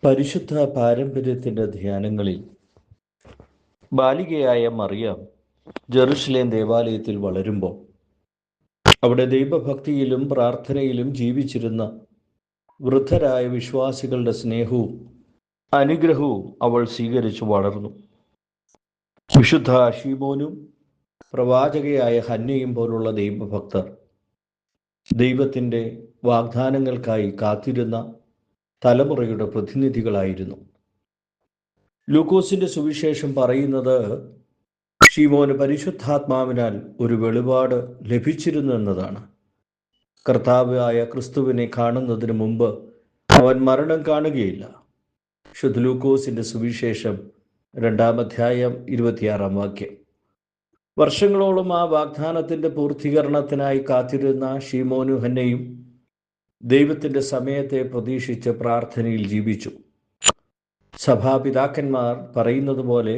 പരിശുദ്ധ പാരമ്പര്യത്തിൻ്റെ ധ്യാനങ്ങളിൽ ബാലികയായ മറിയം ജെറുസലേം ദേവാലയത്തിൽ വളരുമ്പോൾ അവിടെ ദൈവഭക്തിയിലും പ്രാർത്ഥനയിലും ജീവിച്ചിരുന്ന വൃദ്ധരായ വിശ്വാസികളുടെ സ്നേഹവും അനുഗ്രഹവും അവൾ സ്വീകരിച്ചു വളർന്നു. വിശുദ്ധ ശീമോനും പ്രവാചകയായ ഹന്നയും പോലുള്ള ദൈവഭക്തർ ദൈവത്തിൻ്റെ വാഗ്ദാനങ്ങൾക്കായി കാത്തിരുന്ന തലമുറയുടെ പ്രതിനിധികളായിരുന്നു. ലൂക്കോസിന്റെ സുവിശേഷം പറയുന്നത് ശീമോന് പരിശുദ്ധാത്മാവിനാൽ ഒരു വെളിപാട് ലഭിച്ചിരുന്നു എന്നതാണ്. കർത്താവായ ക്രിസ്തുവിനെ കാണുന്നതിന് മുമ്പ് അവൻ മരണം കാണുകയില്ല. വിശുദ്ധ ലൂക്കോസിന്റെ സുവിശേഷം 2-ാം അധ്യായം 26-ാം വാക്യം. വർഷങ്ങളോളം ആ വാഗ്ദാനത്തിന്റെ പൂർത്തീകരണത്തിനായി കാത്തിരുന്ന ശീമോനും ഹന്നയും ദൈവത്തിന്റെ സമയത്തെ പ്രതീക്ഷിച്ച് പ്രാർത്ഥനയിൽ ജീവിച്ചു. സഭാപിതാക്കന്മാർ പറയുന്നത് പോലെ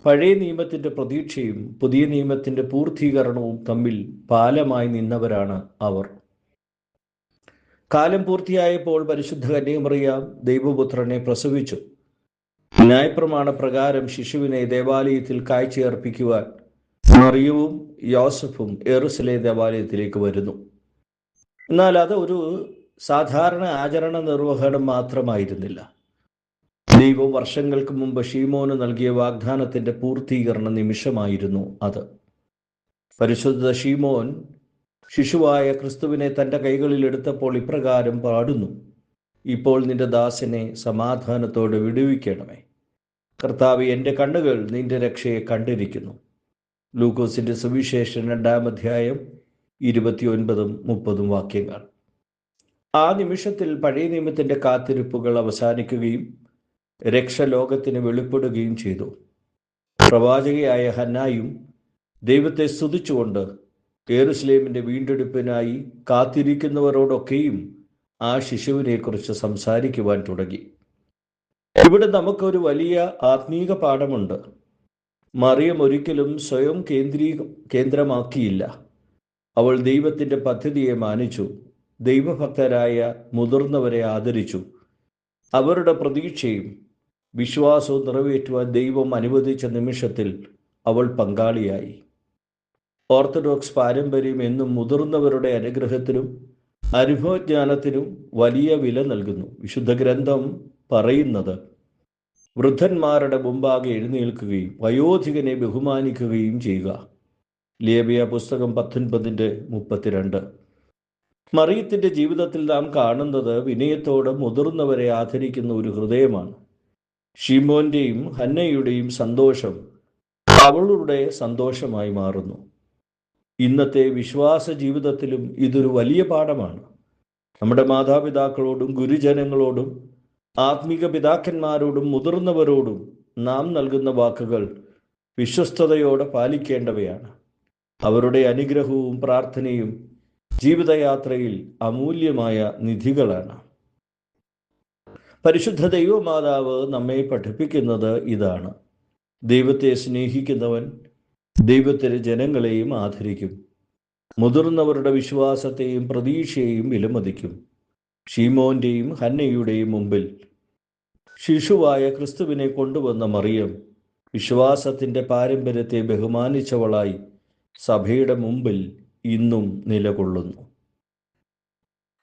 പഴയ നിയമത്തിൻ്റെ പ്രതീക്ഷയും പുതിയ നിയമത്തിൻ്റെ പൂർത്തീകരണവും തമ്മിൽ പാലമായി നിന്നവരാണ് അവർ. കാലം പൂർത്തിയായപ്പോൾ പരിശുദ്ധ കന്യകമറിയാം ദൈവപുത്രനെ പ്രസവിച്ചു. ന്യായപ്രമാണ പ്രകാരം ശിശുവിനെ ദേവാലയത്തിൽ കാഴ്ചയർപ്പിക്കുവാൻ മറിയവും യോസഫും യെരുശലേം ദേവാലയത്തിലേക്ക് വരുന്നു. എന്നാൽ അത് ഒരു സാധാരണ ആചരണ നിർവഹണം മാത്രമായിരുന്നില്ല. ദൈവം വർഷങ്ങൾക്ക് മുമ്പ് ശീമോന് നൽകിയ വാഗ്ദാനത്തിന്റെ പൂർത്തീകരണ നിമിഷമായിരുന്നു അത്. പരിശുദ്ധ ശീമോൻ ശിശുവായ ക്രിസ്തുവിനെ തൻ്റെ കൈകളിൽ എടുത്തപ്പോൾ ഇപ്രകാരം പാടുന്നു: ഇപ്പോൾ നിന്റെ ദാസനെ സമാധാനത്തോടെ വിടുവിക്കണമേ. കർത്താവേ, എൻ്റെ കണ്ണുകൾ നിന്റെ രക്ഷയെ കണ്ടിരിക്കുന്നു. ലൂക്കോസിന്റെ സുവിശേഷം 2-ാം അധ്യായം 29-30 വാക്യങ്ങൾ. ആ നിമിഷത്തിൽ പഴയ നിയമത്തിന്റെ കാത്തിരിപ്പുകൾ അവസാനിക്കുകയും രക്ഷലോകത്തിന് വെളിപ്പെടുകയും ചെയ്തു. പ്രവാചകയായ ഹന്നായും ദൈവത്തെ സ്തുതിച്ചുകൊണ്ട് യെരുശലേമിന്റെ വീണ്ടെടുപ്പിനായി കാത്തിരിക്കുന്നവരോടൊക്കെയും ആ ശിശുവിനെക്കുറിച്ച് സംസാരിക്കുവാൻ തുടങ്ങി. ഇവിടെ നമുക്കൊരു വലിയ ആത്മീക പാഠമുണ്ട്. മറിയം ഒരിക്കലും സ്വയം കേന്ദ്രമാക്കിയില്ല. അവൾ ദൈവത്തിന്റെ പദ്ധതിയെ മാനിച്ചു. ദൈവഭക്തരായ മുതിർന്നവരെ ആദരിച്ചു. അവരുടെ പ്രതീക്ഷയും വിശ്വാസവും നിറവേറ്റുവാൻ ദൈവം അനുവദിച്ച നിമിഷത്തിൽ അവൾ പങ്കാളിയായി. ഓർത്തഡോക്സ് പാരമ്പര്യം എന്നും മുതിർന്നവരുടെ അനുഗ്രഹത്തിനും അനുഭവജ്ഞാനത്തിനും വലിയ വില നൽകുന്നു. വിശുദ്ധ ഗ്രന്ഥം പറയുന്നത് വൃദ്ധന്മാരുടെ മുമ്പാകെ എഴുന്നേൽക്കുകയും വയോധികനെ ബഹുമാനിക്കുകയും ചെയ്യുക. ലേവ്യ പുസ്തകം 19:32. മറിയത്തിന്റെ ജീവിതത്തിൽ നാം കാണുന്നത് വിനയത്തോടെ മുതിർന്നവരെ ആദരിക്കുന്ന ഒരു ഹൃദയമാണ്. ശീമോന്റെയും ഹന്നയുടെയും സന്തോഷം അവളുടെ സന്തോഷമായി മാറുന്നു. ഇന്നത്തെ വിശ്വാസ ജീവിതത്തിലും ഇതൊരു വലിയ പാഠമാണ്. നമ്മുടെ മാതാപിതാക്കളോടും ഗുരുജനങ്ങളോടും ആത്മീക പിതാക്കന്മാരോടും മുതിർന്നവരോടും നാം നൽകുന്ന വാക്കുകൾ വിശ്വസ്തയോടെ പാലിക്കേണ്ടവയാണ്. അവരുടെ അനുഗ്രഹവും പ്രാർത്ഥനയും ജീവിതയാത്രയിൽ അമൂല്യമായ നിധികളാണ്. പരിശുദ്ധ ദൈവമാതാവ് നമ്മെ പഠിപ്പിക്കുന്നത് ഇതാണ്: ദൈവത്തെ സ്നേഹിക്കുന്നവൻ ദൈവത്തിൻ്റെ ജനങ്ങളെയും ആദരിക്കും. മുതിർന്നവരുടെ വിശ്വാസത്തെയും പ്രതീക്ഷയെയും വിലമതിക്കും. ശീമോന്റെയും ഹന്നയുടെയും മുമ്പിൽ ശിശുവായ ക്രിസ്തുവിനെ കൊണ്ടുവന്ന മറിയം വിശ്വാസത്തിൻ്റെ പാരമ്പര്യത്തെ ബഹുമാനിച്ചവളായി സഭയുടെ മുമ്പിൽ ഇന്നും നിലകൊള്ളുന്നു.